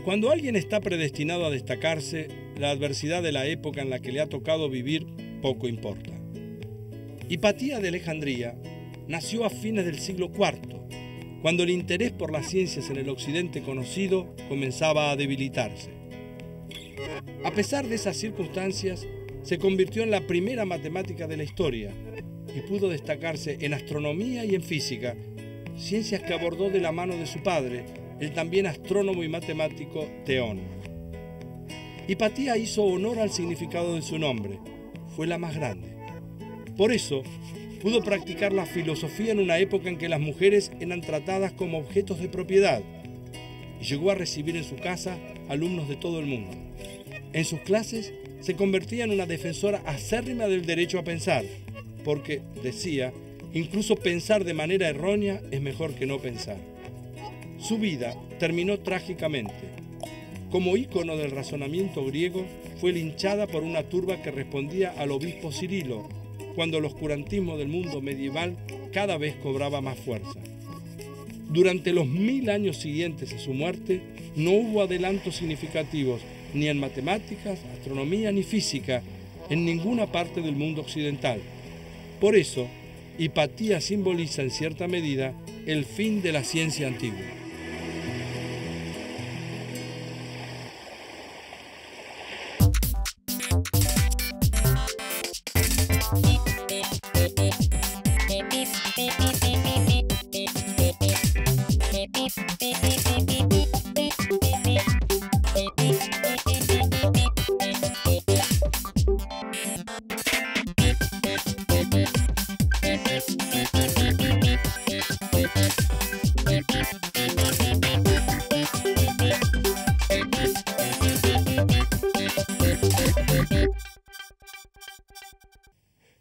Cuando alguien está predestinado a destacarse, la adversidad de la época en la que le ha tocado vivir poco importa. Hipatía de Alejandría nació a fines del siglo IV, cuando el interés por las ciencias en el occidente conocido comenzaba a debilitarse. A pesar de esas circunstancias, se convirtió en la primera matemática de la historia y pudo destacarse en astronomía y en física, ciencias que abordó de la mano de su padre, el también astrónomo y matemático Theón. Hipatía hizo honor al significado de su nombre, fue la más grande. Por eso, pudo practicar la filosofía en una época en que las mujeres eran tratadas como objetos de propiedad y llegó a recibir en su casa alumnos de todo el mundo. En sus clases se convertía en una defensora acérrima del derecho a pensar, porque, decía, incluso pensar de manera errónea es mejor que no pensar. Su vida terminó trágicamente. Como ícono del razonamiento griego, fue linchada por una turba que respondía al obispo Cirilo, cuando el oscurantismo del mundo medieval cada vez cobraba más fuerza. Durante los 1000 años siguientes a su muerte, no hubo adelantos significativos ni en matemáticas, astronomía ni física en ninguna parte del mundo occidental. Por eso, Hipatía simboliza en cierta medida el fin de la ciencia antigua.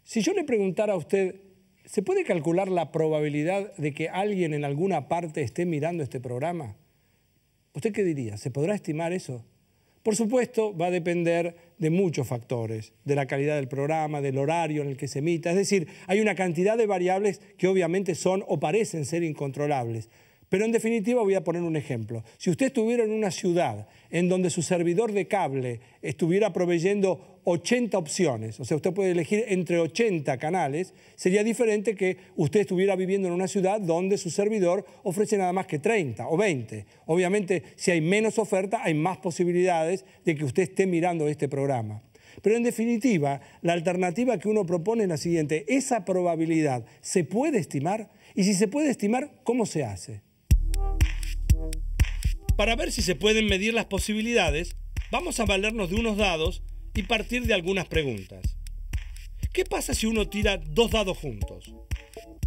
Si yo le preguntara a usted, ¿se puede calcular la probabilidad de que alguien en alguna parte esté mirando este programa? ¿Usted qué diría? ¿Se podrá estimar eso? Por supuesto, va a depender de muchos factores, de la calidad del programa, del horario en el que se emita. Es decir, hay una cantidad de variables que obviamente son o parecen ser incontrolables. Pero en definitiva voy a poner un ejemplo. Si usted estuviera en una ciudad en donde su servidor de cable estuviera proveyendo 80 opciones, o sea, usted puede elegir entre 80 canales, sería diferente que usted estuviera viviendo en una ciudad donde su servidor ofrece nada más que 30 o 20. Obviamente, si hay menos oferta, hay más posibilidades de que usted esté mirando este programa. Pero en definitiva, la alternativa que uno propone es la siguiente. ¿Esa probabilidad se puede estimar? Y si se puede estimar, ¿cómo se hace? Para ver si se pueden medir las posibilidades, vamos a valernos de unos dados y partir de algunas preguntas. ¿Qué pasa si uno tira 2 dados juntos?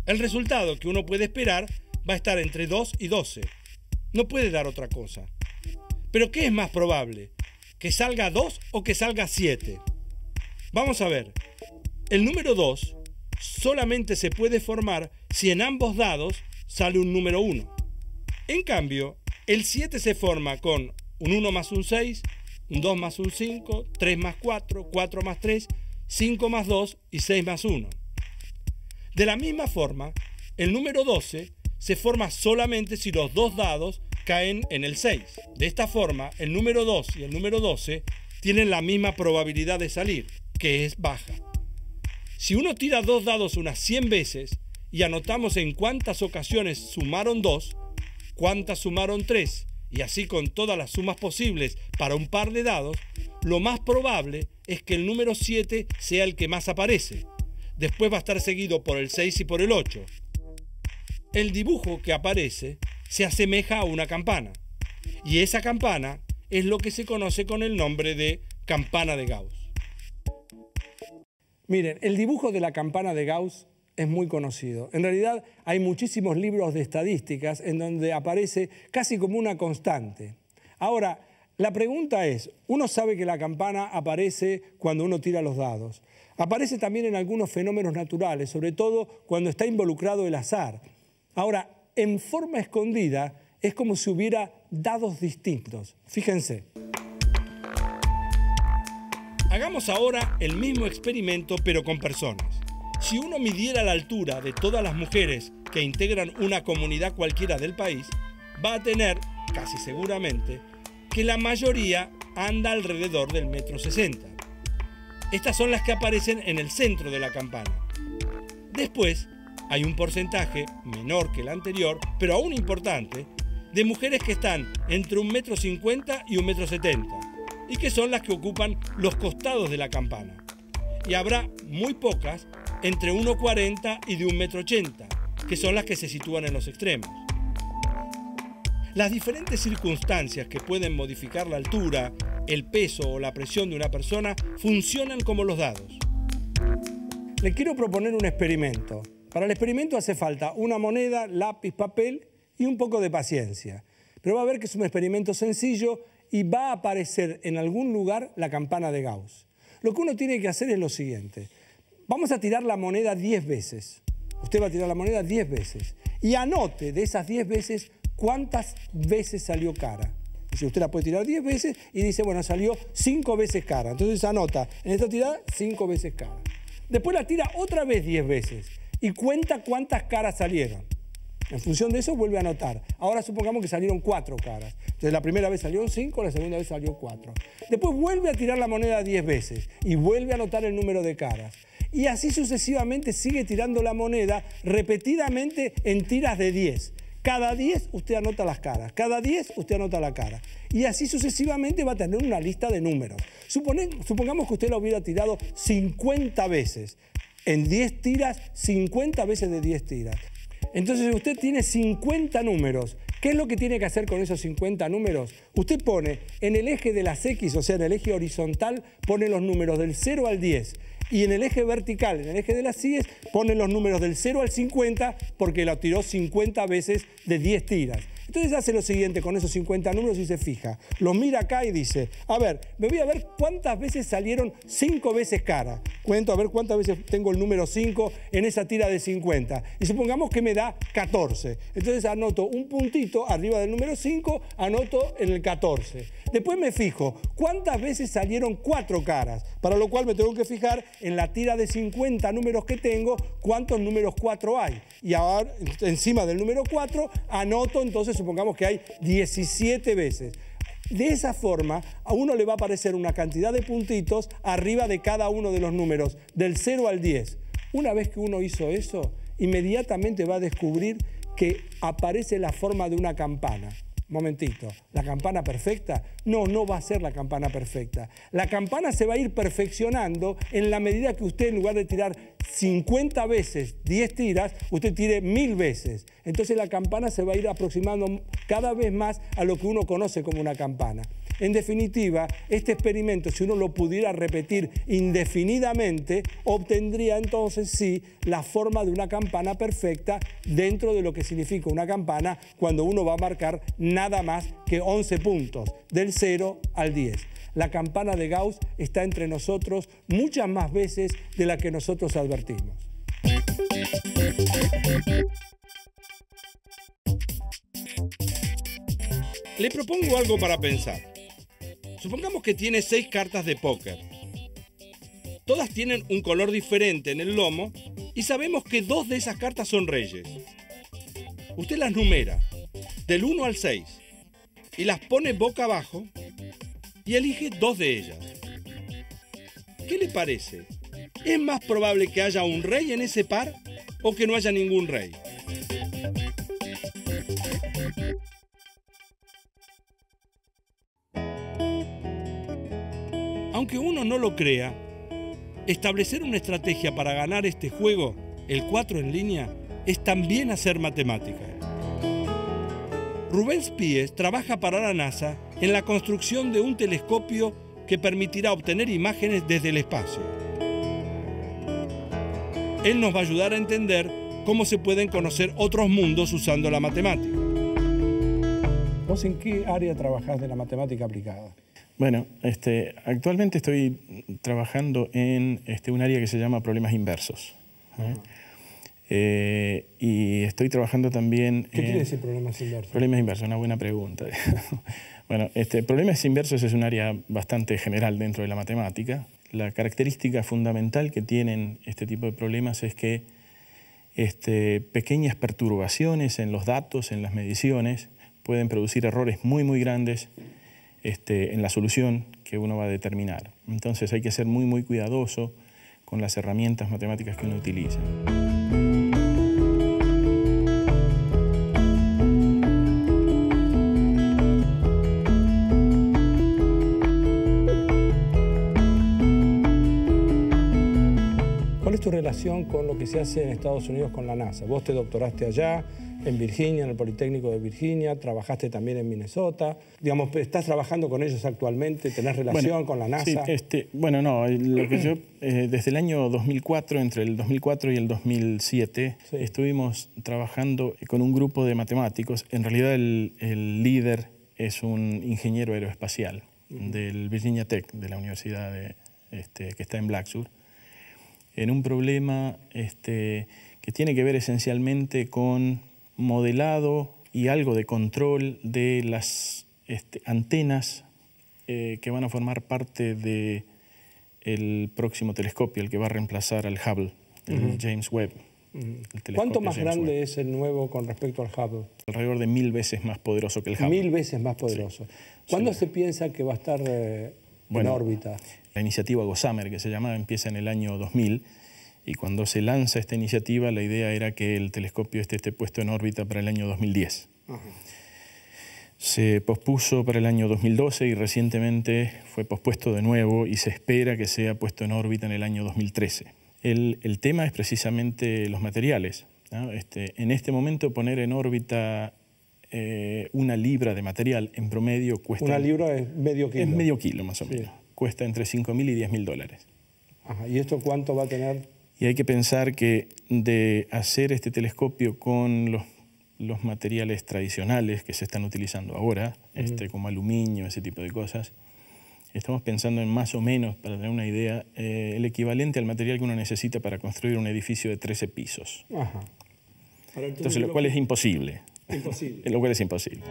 El resultado que uno puede esperar va a estar entre 2 y 12. No puede dar otra cosa. ¿Pero qué es más probable? ¿Que salga 2 o que salga 7? Vamos a ver. El número 2 solamente se puede formar si en ambos dados sale un número 1. En cambio, el 7 se forma con un 1 más un 6, un 2 más un 5, 3 más 4, 4 más 3, 5 más 2 y 6 más 1. De la misma forma, el número 12 se forma solamente si los dos dados caen en el 6. De esta forma, el número 2 y el número 12 tienen la misma probabilidad de salir, que es baja. Si uno tira 2 dados unas 100 veces y anotamos en cuántas ocasiones sumaron 2, cuántas sumaron 3, y así con todas las sumas posibles para un par de dados, lo más probable es que el número 7 sea el que más aparece. Después va a estar seguido por el 6 y por el 8. El dibujo que aparece se asemeja a una campana, y esa campana es lo que se conoce con el nombre de campana de Gauss. Miren, el dibujo de la campana de Gauss es muy conocido. En realidad hay muchísimos libros de estadísticas en donde aparece casi como una constante. Ahora, la pregunta es, uno sabe que la campana aparece cuando uno tira los dados. Aparece también en algunos fenómenos naturales, sobre todo cuando está involucrado el azar. Ahora, en forma escondida, es como si hubiera dados distintos. Fíjense. Hagamos ahora el mismo experimento, pero con personas. Si uno midiera la altura de todas las mujeres que integran una comunidad cualquiera del país, va a tener, casi seguramente, que la mayoría anda alrededor del 1,60 m. Estas son las que aparecen en el centro de la campana. Después, hay un porcentaje menor que el anterior, pero aún importante, de mujeres que están entre 1,50 m y 1,70 m, y que son las que ocupan los costados de la campana. Y habrá muy pocas entre 1,40 m y de 1,80 m, que son las que se sitúan en los extremos. Las diferentes circunstancias que pueden modificar la altura, el peso o la presión de una persona funcionan como los dados. Le quiero proponer un experimento. Para el experimento hace falta una moneda, lápiz, papel y un poco de paciencia. Pero va a ver que es un experimento sencillo y va a aparecer en algún lugar la campana de Gauss. Lo que uno tiene que hacer es lo siguiente. Vamos a tirar la moneda 10 veces. Usted va a tirar la moneda 10 veces. Y anote de esas 10 veces cuántas veces salió cara. Si usted la puede tirar 10 veces y dice, bueno, salió 5 veces cara. Entonces anota, en esta tirada, 5 veces cara. Después la tira otra vez 10 veces y cuenta cuántas caras salieron. En función de eso vuelve a anotar. Ahora supongamos que salieron 4 caras. Entonces la primera vez salieron 5, la segunda vez salió 4. Después vuelve a tirar la moneda 10 veces y vuelve a anotar el número de caras. Y así sucesivamente sigue tirando la moneda repetidamente en tiras de 10. Cada 10 usted anota las caras, cada 10 usted anota la cara. Y así sucesivamente va a tener una lista de números. Supongamos que usted la hubiera tirado 50 veces. En 10 tiras, 50 veces de 10 tiras. Entonces usted tiene 50 números. ¿Qué es lo que tiene que hacer con esos 50 números? Usted pone en el eje de las X, o sea, en el eje horizontal, pone los números del 0 al 10. Y en el eje vertical, en el eje de las Y, ponen los números del 0 al 50 porque la tiró 50 veces de 10 tiras. Entonces hace lo siguiente con esos 50 números y se fija. Los mira acá y dice, a ver, me voy a ver cuántas veces salieron 5 veces cara. Cuento a ver cuántas veces tengo el número 5 en esa tira de 50. Y supongamos que me da 14. Entonces anoto un puntito arriba del número 5, anoto en el 14. Después me fijo cuántas veces salieron 4 caras, para lo cual me tengo que fijar en la tira de 50 números que tengo, cuántos números 4 hay. Y ahora, encima del número 4, anoto entonces, supongamos que hay 17 veces. De esa forma, a uno le va a aparecer una cantidad de puntitos arriba de cada uno de los números, del 0 al 10. Una vez que uno hizo eso, inmediatamente va a descubrir que aparece la forma de una campana. Momentito, ¿la campana perfecta? No, no va a ser la campana perfecta. La campana se va a ir perfeccionando en la medida que usted, en lugar de tirar 50 veces 10 tiras, usted tire 1000 veces. Entonces la campana se va a ir aproximando cada vez más a lo que uno conoce como una campana. En definitiva, este experimento, si uno lo pudiera repetir indefinidamente, obtendría entonces sí la forma de una campana perfecta dentro de lo que significa una campana cuando uno va a marcar nada más que 11 puntos, del 0 al 10. La campana de Gauss está entre nosotros muchas más veces de la que nosotros advertimos. Le propongo algo para pensar. Supongamos que tiene 6 cartas de póker. Todas tienen un color diferente en el lomo y sabemos que 2 de esas cartas son reyes. Usted las numera del 1 al 6 y las pone boca abajo y elige 2 de ellas. ¿Qué le parece? ¿Es más probable que haya un rey en ese par o que no haya ningún rey? Aunque uno no lo crea, establecer una estrategia para ganar este juego, el 4 en línea, es también hacer matemática. Rubén Spies trabaja para la NASA en la construcción de un telescopio que permitirá obtener imágenes desde el espacio. Él nos va a ayudar a entender cómo se pueden conocer otros mundos usando la matemática. ¿Vos en qué área trabajás de la matemática aplicada? Bueno, actualmente estoy trabajando en un área que se llama problemas inversos. Y estoy trabajando también ¿Qué quiere decir problemas inversos? Problemas inversos, una buena pregunta. Bueno, problemas inversos es un área bastante general dentro de la matemática. La característica fundamental que tienen este tipo de problemas es que pequeñas perturbaciones en los datos, en las mediciones, pueden producir errores muy, muy grandes en la solución que uno va a determinar. Entonces hay que ser muy, muy cuidadoso con las herramientas matemáticas que uno utiliza. ¿Cuál es tu relación con lo que se hace en Estados Unidos con la NASA? Vos te doctoraste allá, en Virginia, en el Politécnico de Virginia, trabajaste también en Minnesota. Digamos, ¿estás trabajando con ellos actualmente? ¿Tenés relación con la NASA? Sí, bueno, no, lo que yo, desde el año 2004, entre el 2004 y el 2007, sí, estuvimos trabajando con un grupo de matemáticos. En realidad el líder es un ingeniero aeroespacial del Virginia Tech, de la universidad que está en Blacksburg, en un problema que tiene que ver esencialmente con modelado y algo de control de las antenas que van a formar parte del próximo telescopio, el que va a reemplazar al Hubble, el James Webb. ¿Cuánto más grande es el nuevo con respecto al Hubble? Alrededor de 1000 veces más poderoso que el Hubble. 1000 veces más poderoso. Sí. ¿Cuándo se piensa que va a estar en órbita? La iniciativa Gossamer, que se llamaba, empieza en el año 2000. Y cuando se lanza esta iniciativa, la idea era que el telescopio esté puesto en órbita para el año 2010. Ajá. Se pospuso para el año 2012 y recientemente fue pospuesto de nuevo y se espera que sea puesto en órbita en el año 2013. El tema es precisamente los materiales, ¿no? En este momento poner en órbita 1 libra de material en promedio cuesta... 1 libra es medio kilo. Es medio kilo más o menos. Sí. Cuesta entre $5.000 y $10.000. Ajá. ¿Y esto cuánto va a tener? Y hay que pensar que de hacer este telescopio con los materiales tradicionales que se están utilizando ahora, como aluminio, ese tipo de cosas, estamos pensando en más o menos, para tener una idea, el equivalente al material que uno necesita para construir un edificio de 13 pisos. Ajá. Entonces, lo cual es imposible. Imposible. Lo cual es imposible.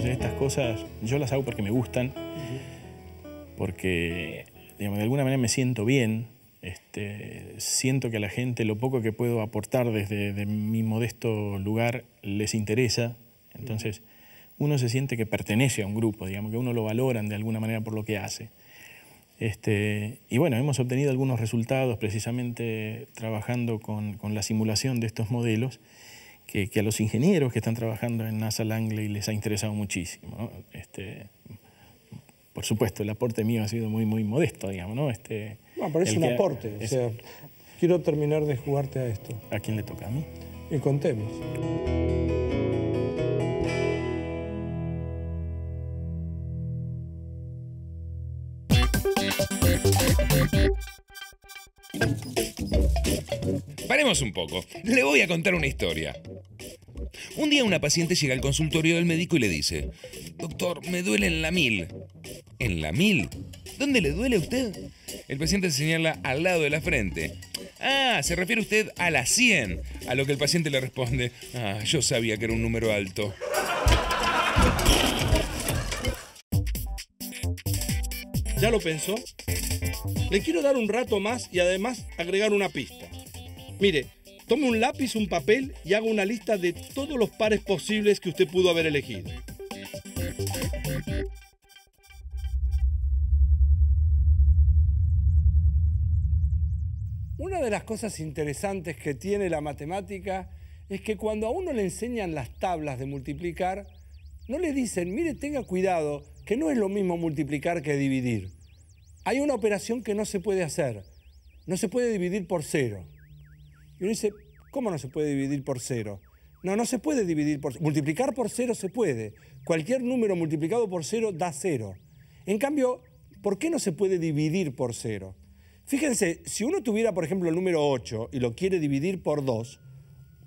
Estas cosas yo las hago porque me gustan, porque digamos, de alguna manera me siento bien, siento que a la gente lo poco que puedo aportar desde mi modesto lugar les interesa, entonces uno se siente que pertenece a un grupo, digamos, que uno lo valoran de alguna manera por lo que hace. Y bueno, hemos obtenido algunos resultados precisamente trabajando con la simulación de estos modelos, que a los ingenieros que están trabajando en NASA Langley les ha interesado muchísimo, ¿no? Por supuesto, el aporte mío ha sido muy, muy modesto, digamos, ¿no? Pero es un aporte. O sea, quiero terminar de jugarte a esto. ¿A quién le toca? ¿A mí? Y contemos. Paremos un poco. Le voy a contar una historia. Un día una paciente llega al consultorio del médico y le dice: doctor, me duele en la 1000. ¿En la 1000? ¿Dónde le duele a usted? El paciente se señala al lado de la frente. Ah, se refiere usted a la 100. A lo que el paciente le responde: ah, yo sabía que era un número alto. ¿Ya lo pensó? Le quiero dar un rato más y además agregar una pista. Mire, tome un lápiz, un papel y haga una lista de todos los pares posibles que usted pudo haber elegido. Una de las cosas interesantes que tiene la matemática es que cuando a uno le enseñan las tablas de multiplicar, no le dicen, mire, tenga cuidado, que no es lo mismo multiplicar que dividir. Hay una operación que no se puede hacer. No se puede dividir por 0. Y uno dice, ¿cómo no se puede dividir por 0? No, no se puede dividir por 0. Multiplicar por 0 se puede. Cualquier número multiplicado por 0 da 0. En cambio, ¿por qué no se puede dividir por 0? Fíjense, si uno tuviera, por ejemplo, el número 8 y lo quiere dividir por 2,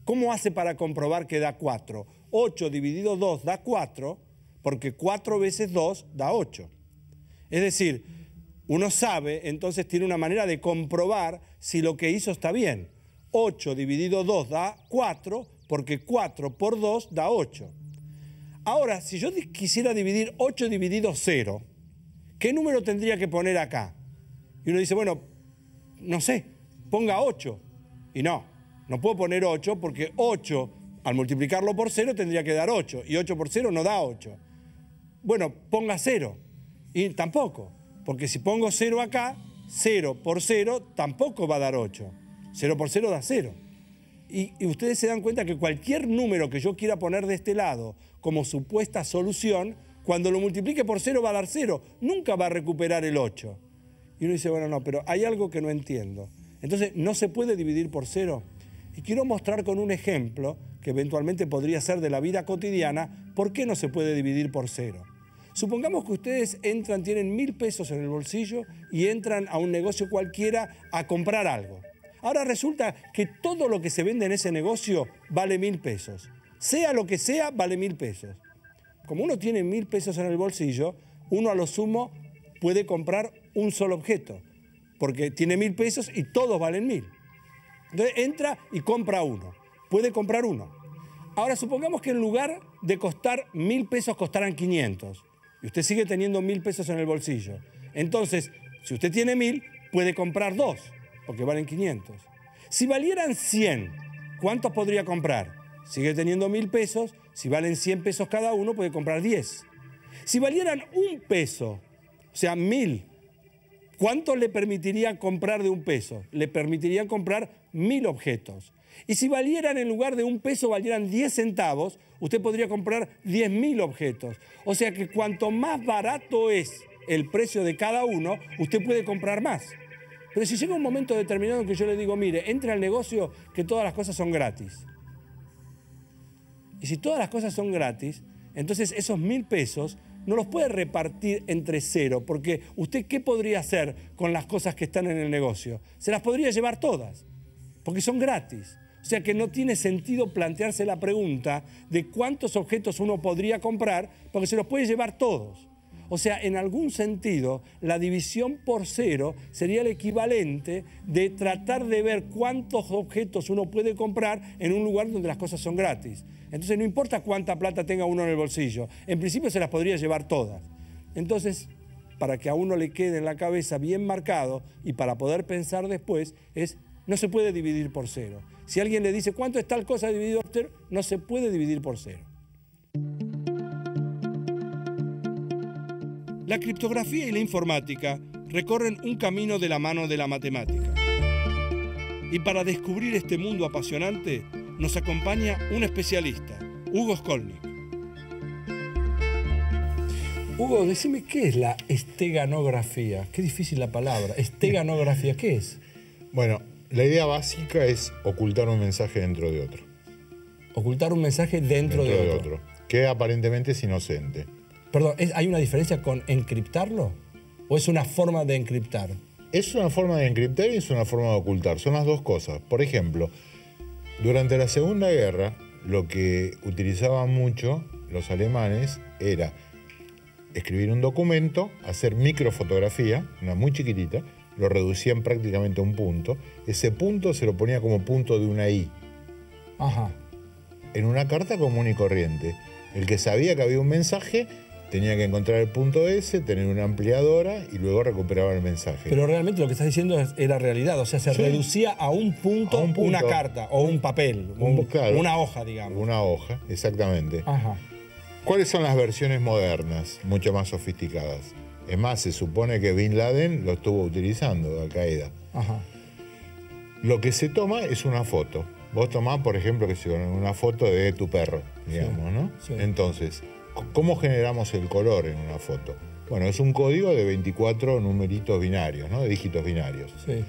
¿cómo hace para comprobar que da 4? 8 dividido 2 da 4, porque 4 veces 2 da 8. Es decir, uno sabe, entonces tiene una manera de comprobar si lo que hizo está bien. 8 dividido 2 da 4, porque 4 por 2 da 8. Ahora, si yo quisiera dividir 8 dividido 0, ¿qué número tendría que poner acá? Y uno dice, bueno, no sé, ponga 8. Y no puedo poner 8 porque 8 al multiplicarlo por 0 tendría que dar 8 y 8 por 0 no da 8. Bueno, ponga 0 y tampoco, porque si pongo 0 acá, 0 por 0 tampoco va a dar 8. 0 por 0 da 0. Y ustedes se dan cuenta que cualquier número que yo quiera poner de este lado como supuesta solución, cuando lo multiplique por 0 va a dar 0, nunca va a recuperar el 8. Y uno dice, bueno, no, pero hay algo que no entiendo. Entonces, ¿no se puede dividir por 0? Y quiero mostrar con un ejemplo, que eventualmente podría ser de la vida cotidiana, por qué no se puede dividir por 0. Supongamos que ustedes tienen 1.000 pesos en el bolsillo y entran a un negocio cualquiera a comprar algo. Ahora resulta que todo lo que se vende en ese negocio vale 1.000 pesos. Sea lo que sea, vale 1.000 pesos. Como uno tiene 1.000 pesos en el bolsillo, uno a lo sumo puede comprar un solo objeto, porque tiene 1.000 pesos y todos valen 1.000. Entonces entra y compra uno. Puede comprar uno. Ahora supongamos que en lugar de costar 1.000 pesos costaran 500. Y usted sigue teniendo 1.000 pesos en el bolsillo. Entonces, si usted tiene 1.000, puede comprar 2, porque valen 500. Si valieran 100, ¿cuántos podría comprar? Sigue teniendo 1.000 pesos. Si valen 100 pesos cada uno, puede comprar 10. Si valieran 1 peso, o sea, 1.000, ¿cuánto le permitirían comprar de 1 peso? Le permitirían comprar 1.000 objetos. Y si valieran, en lugar de 1 peso, valieran 10 centavos, usted podría comprar 10.000 objetos. O sea que cuanto más barato es el precio de cada uno, usted puede comprar más. Pero si llega un momento determinado en que yo le digo, mire, entre al negocio que todas las cosas son gratis. Y si todas las cosas son gratis, entonces esos 1.000 pesos no los puede repartir entre 0, porque usted, ¿qué podría hacer con las cosas que están en el negocio? Se las podría llevar todas, porque son gratis. O sea que no tiene sentido plantearse la pregunta de cuántos objetos uno podría comprar, porque se los puede llevar todos. O sea, en algún sentido, la división por 0 sería el equivalente de tratar de ver cuántos objetos uno puede comprar en un lugar donde las cosas son gratis. Entonces no importa cuánta plata tenga uno en el bolsillo, en principio se las podría llevar todas. Entonces, para que a uno le quede en la cabeza bien marcado y para poder pensar después, no se puede dividir por 0. Si alguien le dice cuánto es tal cosa dividido por 0, no se puede dividir por 0. La criptografía y la informática recorren un camino de la mano de la matemática. Y para descubrir este mundo apasionante, nos acompaña un especialista, Hugo Skolnick. Hugo, decime, ¿qué es la esteganografía? Qué difícil la palabra. Esteganografía, ¿qué es? Bueno, la idea básica es ocultar un mensaje dentro de otro. Ocultar un mensaje dentro de otro. Que aparentemente es inocente. Perdón, ¿hay una diferencia con encriptarlo? ¿O es una forma de encriptar? Es una forma de encriptar y es una forma de ocultar. Son las dos cosas. Por ejemplo, durante la Segunda Guerra, lo que utilizaban mucho los alemanes era escribir un documento, hacer microfotografía, una muy chiquitita, lo reducían prácticamente a un punto. Ese punto se lo ponía como punto de una I. Ajá. En una carta común y corriente. El que sabía que había un mensaje tenía que encontrar el punto S, tener una ampliadora y luego recuperaba el mensaje. Pero realmente lo que estás diciendo era realidad, o sea, se reducía a un punto, una carta o un papel, claro, una hoja, digamos. Una hoja, exactamente. Ajá. ¿Cuáles son las versiones modernas, mucho más sofisticadas? Es más, se supone que Bin Laden lo estuvo utilizando, Al-Qaeda. Ajá. Lo que se toma es una foto. Vos tomás, por ejemplo, una foto de tu perro, digamos, ¿no? Sí. Entonces, ¿cómo generamos el color en una foto? Bueno, es un código de 24 numeritos binarios, ¿no? De dígitos binarios. Sí.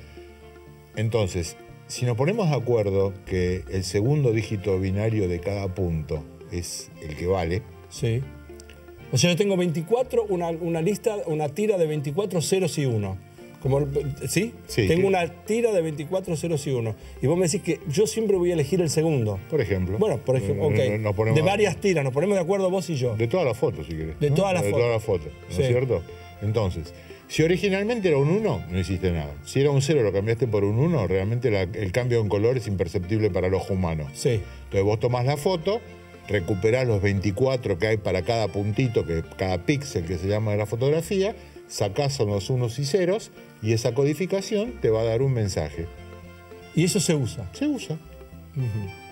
Entonces, si nos ponemos de acuerdo que el segundo dígito binario de cada punto es el que vale. Sí. O sea, yo tengo 24, una lista, una tira de 24 ceros y 1. ¿Sí? Sí. Tengo una tira de 24 ceros y 1. Y vos me decís que yo siempre voy a elegir el segundo. Por ejemplo. Bueno, por ejemplo, ok. De varias tiras, nos ponemos de acuerdo vos y yo. De todas las fotos, si querés. De todas las fotos. De todas las fotos, ¿no es cierto? Entonces, si originalmente era un 1, no hiciste nada. Si era un 0, lo cambiaste por un 1, realmente el cambio en color es imperceptible para el ojo humano. Sí. Entonces vos tomás la foto, recuperás los 24 que hay para cada puntito, cada píxel que se llama de la fotografía, sacás son los unos y ceros y esa codificación te va a dar un mensaje. Y eso se usa. Se usa.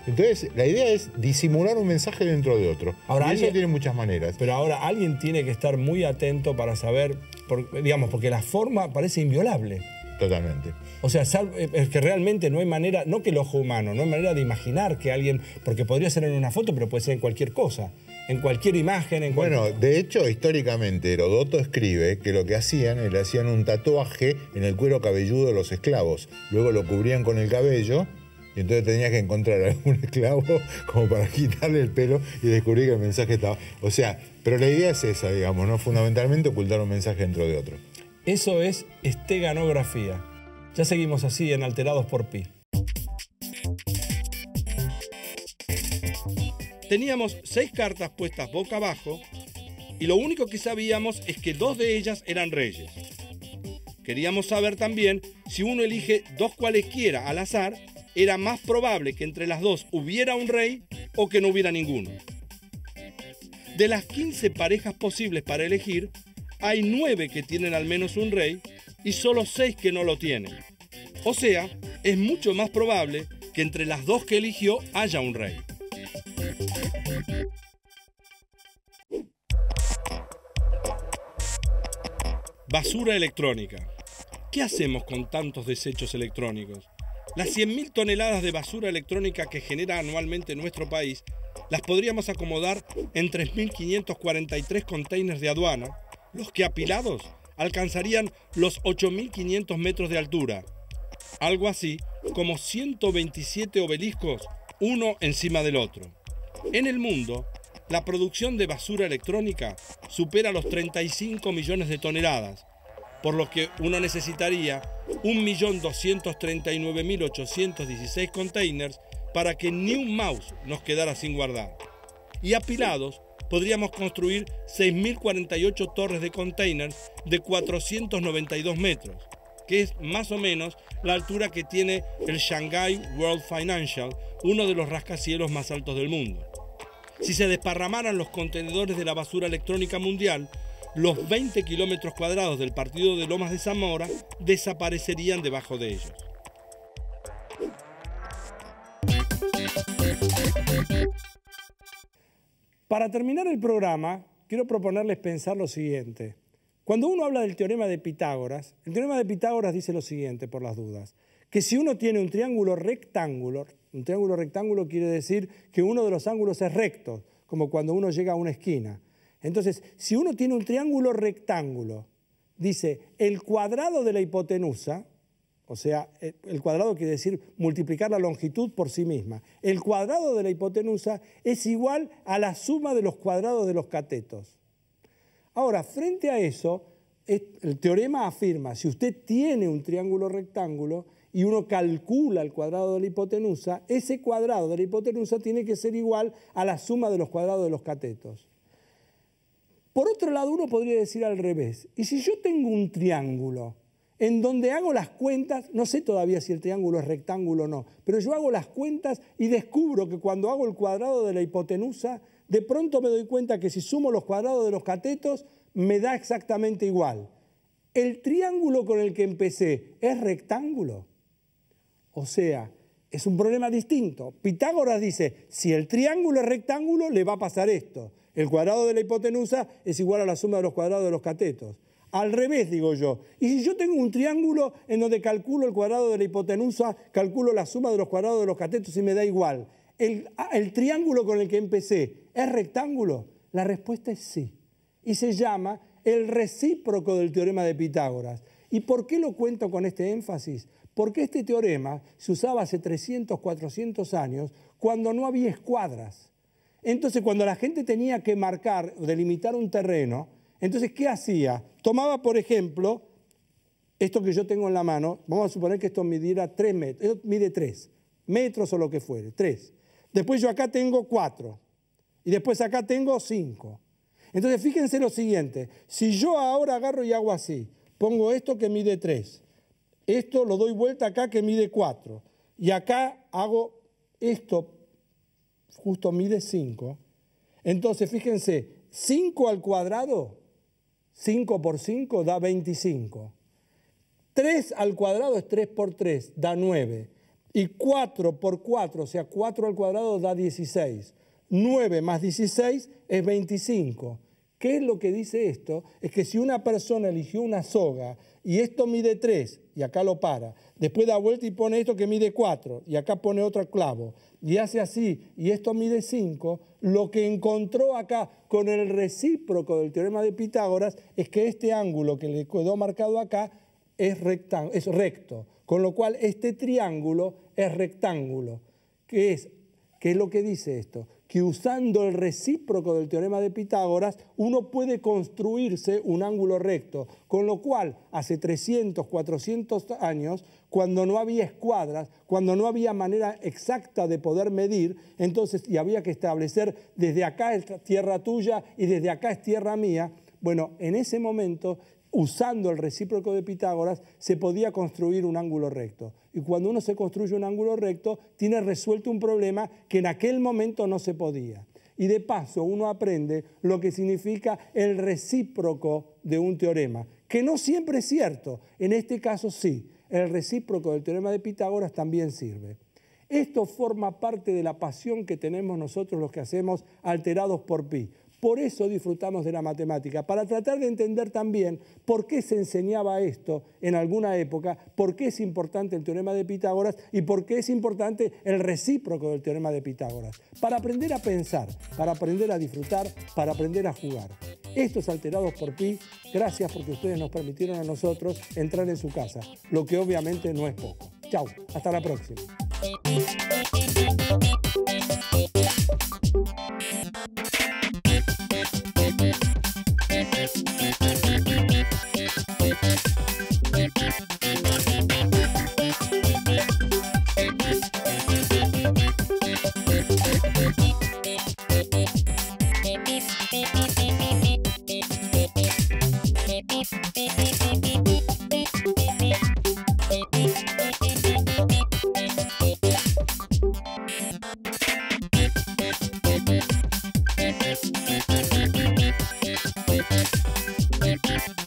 Entonces, la idea es disimular un mensaje dentro de otro. Ahora, y eso tiene muchas maneras. Pero ahora alguien tiene que estar muy atento para saber, digamos, porque la forma parece inviolable. Totalmente. O sea, es que realmente no hay manera, no que el ojo humano, no hay manera de imaginar que alguien, porque podría ser en una foto, pero puede ser en cualquier cosa, en cualquier imagen, Bueno, de hecho, históricamente, Herodoto escribe que lo que hacían, le hacían un tatuaje en el cuero cabelludo de los esclavos. Luego lo cubrían con el cabello, y entonces tenías que encontrar algún esclavo como para quitarle el pelo y descubrir que el mensaje estaba... O sea, pero la idea es esa, digamos, ¿no? Fundamentalmente ocultar un mensaje dentro de otro. Eso es esteganografía. Ya seguimos así en Alterados por Pi. Teníamos 6 cartas puestas boca abajo y lo único que sabíamos es que 2 de ellas eran reyes. Queríamos saber también si uno elige 2 cualesquiera al azar, era más probable que entre las 2 hubiera un rey o que no hubiera ninguno. De las 15 parejas posibles para elegir, hay 9 que tienen al menos un rey y solo 6 que no lo tienen. O sea, es mucho más probable que entre las 2 que eligió haya un rey. Basura electrónica. ¿Qué hacemos con tantos desechos electrónicos? Las 100.000 toneladas de basura electrónica que genera anualmente nuestro país las podríamos acomodar en 3.543 containers de aduana, los que apilados alcanzarían los 8.500 metros de altura. Algo así como 127 obeliscos, uno encima del otro. En el mundo, la producción de basura electrónica supera los 35 millones de toneladas, por lo que uno necesitaría 1.239.816 containers para que ni un mouse nos quedara sin guardar. Y apilados, podríamos construir 6.048 torres de containers de 492 metros, que es más o menos la altura que tiene el Shanghai World Financial, uno de los rascacielos más altos del mundo. Si se desparramaran los contenedores de la basura electrónica mundial, los 20 kilómetros cuadrados del partido de Lomas de Zamora desaparecerían debajo de ellos. Para terminar el programa, quiero proponerles pensar lo siguiente. Cuando uno habla del teorema de Pitágoras, el teorema de Pitágoras dice lo siguiente, por las dudas, que si uno tiene un triángulo rectángulo quiere decir que uno de los ángulos es recto, como cuando uno llega a una esquina. Entonces, si uno tiene un triángulo rectángulo, dice el cuadrado de la hipotenusa, o sea, el cuadrado quiere decir multiplicar la longitud por sí misma. El cuadrado de la hipotenusa es igual a la suma de los cuadrados de los catetos. Ahora, frente a eso, el teorema afirma, si usted tiene un triángulo rectángulo y uno calcula el cuadrado de la hipotenusa, ese cuadrado de la hipotenusa tiene que ser igual a la suma de los cuadrados de los catetos. Por otro lado, uno podría decir al revés. Y si yo tengo un triángulo en donde hago las cuentas, no sé todavía si el triángulo es rectángulo o no, pero yo hago las cuentas y descubro que cuando hago el cuadrado de la hipotenusa, de pronto me doy cuenta que si sumo los cuadrados de los catetos, me da exactamente igual. ¿El triángulo con el que empecé es rectángulo? O sea, es un problema distinto. Pitágoras dice, si el triángulo es rectángulo, le va a pasar esto. El cuadrado de la hipotenusa es igual a la suma de los cuadrados de los catetos. Al revés, digo yo. Y si yo tengo un triángulo en donde calculo el cuadrado de la hipotenusa, calculo la suma de los cuadrados de los catetos y me da igual. ¿El triángulo con el que empecé es rectángulo? La respuesta es sí. Y se llama el recíproco del teorema de Pitágoras. ¿Y por qué lo cuento con este énfasis? Porque este teorema se usaba hace 300, 400 años cuando no había escuadras. Entonces, cuando la gente tenía que marcar o delimitar un terreno, entonces, ¿qué hacía? Tomaba, por ejemplo, esto que yo tengo en la mano, vamos a suponer que esto midiera 3 metros, esto mide 3 metros o lo que fuere, 3. Después yo acá tengo 4 y después acá tengo 5. Entonces, fíjense lo siguiente, si yo ahora agarro y hago así, pongo esto que mide 3, esto lo doy vuelta acá que mide 4 y acá hago esto, justo mide 5, entonces fíjense, 5 al cuadrado, 5 por 5 da 25. 3 al cuadrado es 3 por 3, da 9. Y 4 por 4, o sea, 4 al cuadrado da 16. 9 más 16 es 25. ¿Qué es lo que dice esto? Es que si una persona eligió una soga y esto mide 3 y acá lo para, después da vuelta y pone esto que mide 4 y acá pone otro clavo y hace así y esto mide 5, lo que encontró acá con el recíproco del teorema de Pitágoras es que este ángulo que le quedó marcado acá es recto, con lo cual este triángulo es rectángulo. ¿Qué es lo que dice esto? Que usando el recíproco del teorema de Pitágoras, uno puede construirse un ángulo recto, con lo cual hace 300, 400 años, cuando no había escuadras, cuando no había manera exacta de poder medir, entonces, y había que establecer desde acá es tierra tuya y desde acá es tierra mía, bueno, en ese momento, usando el recíproco de Pitágoras, se podía construir un ángulo recto. Y cuando uno se construye un ángulo recto, tiene resuelto un problema que en aquel momento no se podía. Y de paso uno aprende lo que significa el recíproco de un teorema, que no siempre es cierto. En este caso sí, el recíproco del teorema de Pitágoras también sirve. Esto forma parte de la pasión que tenemos nosotros los que hacemos Alterados por Pi. Por eso disfrutamos de la matemática, para tratar de entender también por qué se enseñaba esto en alguna época, por qué es importante el teorema de Pitágoras y por qué es importante el recíproco del teorema de Pitágoras. Para aprender a pensar, para aprender a disfrutar, para aprender a jugar. Esto es Alterados por Pi. Gracias porque ustedes nos permitieron a nosotros entrar en su casa, lo que obviamente no es poco. Chau, hasta la próxima. We'll be right back.